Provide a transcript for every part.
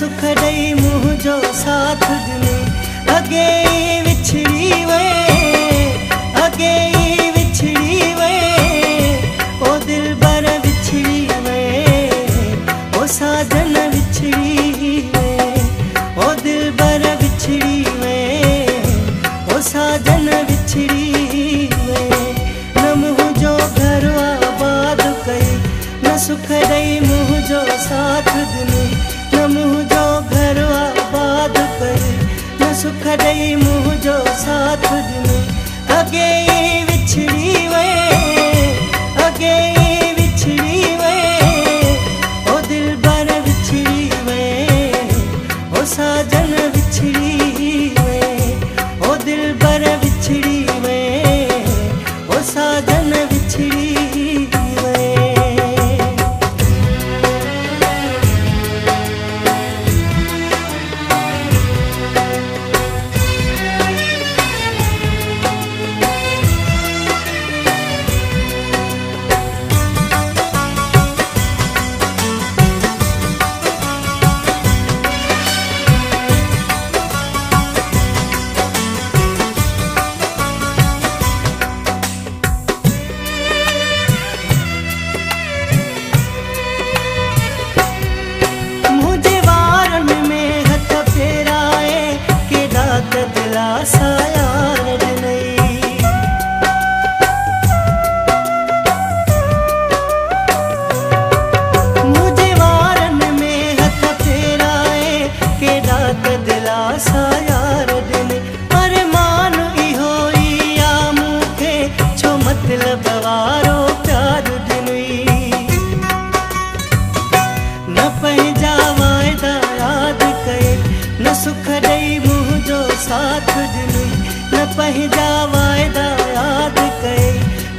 सुख ॾेई मुंहिंजो साथ ॾिनई। अॻे ई विछड़ी वे, अॻे ई विछड़ी वे, ओ दिलबर विछड़ी वे, ओ साजन विछड़ी वे, ओ दिलबर विछड़ी वे, ओ साजन विछड़ी वे। न मुंहिंजो घर आबाद कई, न सुख ॾेई मुंहिंजो साथ ॾिनई। न मुंहिंजो घर आबाद कई, न सुख ॾेई मुंहिंजो साथ ॾिनई। अॻे ई विछड़ी वे, अॻे ई विछड़ी वे, ओ दिलबर विछड़ी वे, ओ साजन विछड़ी वे, ओ दिलबर विछड़ी वे, ओ साजन विछड़ी वे। दिलासा यार ॾिनई। मुंहिंजे वारनि में हथ फेराए, केॾा त दिलासा यार ॾिनई। अरमान इहो ई आ मूंखे, छो मतलब वारो प्यार ॾिनई। न पंहिंजा वाइदा यादि कए, न सुख ॾेई मुंहिंजो साथ ॾिनई। न पंहिंजा वाइदा यादि कए,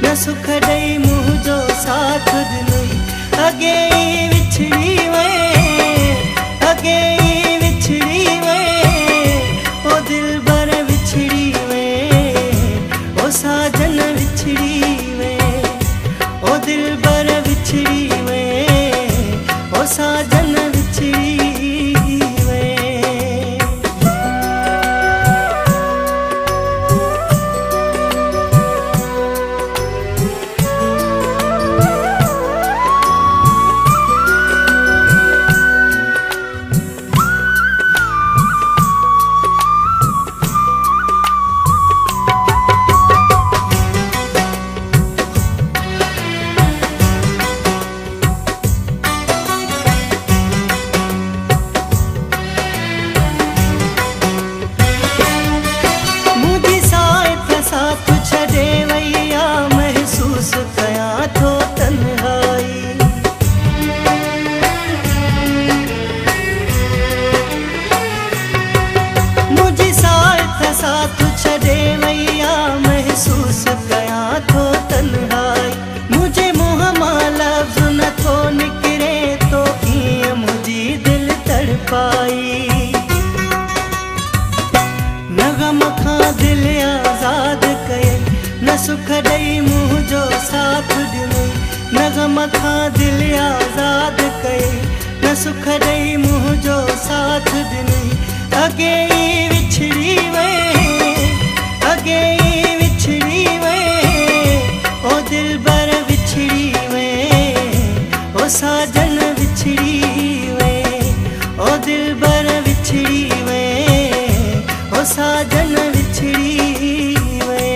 न सुख ॾेई मुंहिंजो साथ ॾिनई। अॻे ई विछड़ी वे, अॻे ई विछड़ी वे, ओ दिलबर विछड़ी वे, ओ साजन विछड़ी वे, ओ दिलबर विछड़ी वे, ओ साजन विछड़ी वे। साथ छॾे वैया महसूस कयां थो तन्हाई। मुझे मुंहं मां लफ़्ज़ नथो निकिरे तो कीअं मुंहिंजी दिलि तड़पाई। न ग़म खां दिलि आज़ाद कये, न सुख ॾेई मुंहिंजो साथ ॾिनई। न ग़म खां दिलि आज़ाद कये, न सुख ॾेई मुंहिंजो साथ ॾिनई। अॻे ई विछड़ी वे, अॻे ई विछड़ी वे, ओ दिलबर विछड़ी वे, ओ साजन विछड़ी वे, ओ दिलबर विछड़ी वे, ओ साजन विछड़ी वे।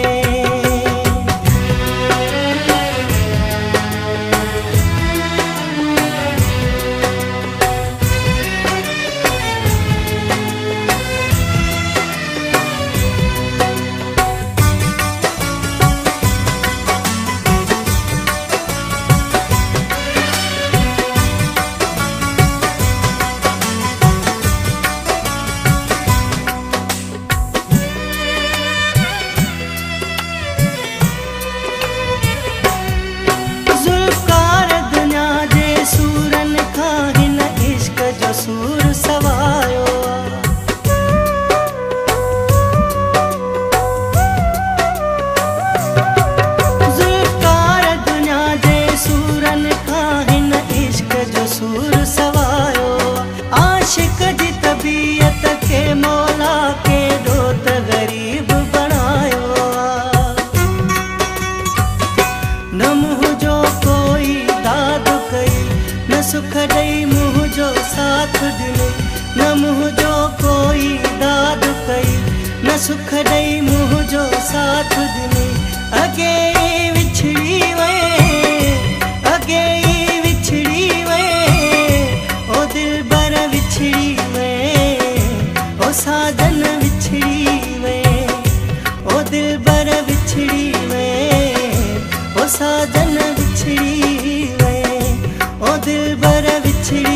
न सुख ॾेई मुंहिंजो साथ ॾिनई। अॻे ई विछड़ी वए, अॻे ई विछड़ी वए, ओ दिलबर विछड़ी वए, ओ साजन विछड़ी वए, ओ दिलबर विछड़ी वए, ओ साजन विछड़ी वए, ओ दिलबर विछड़ी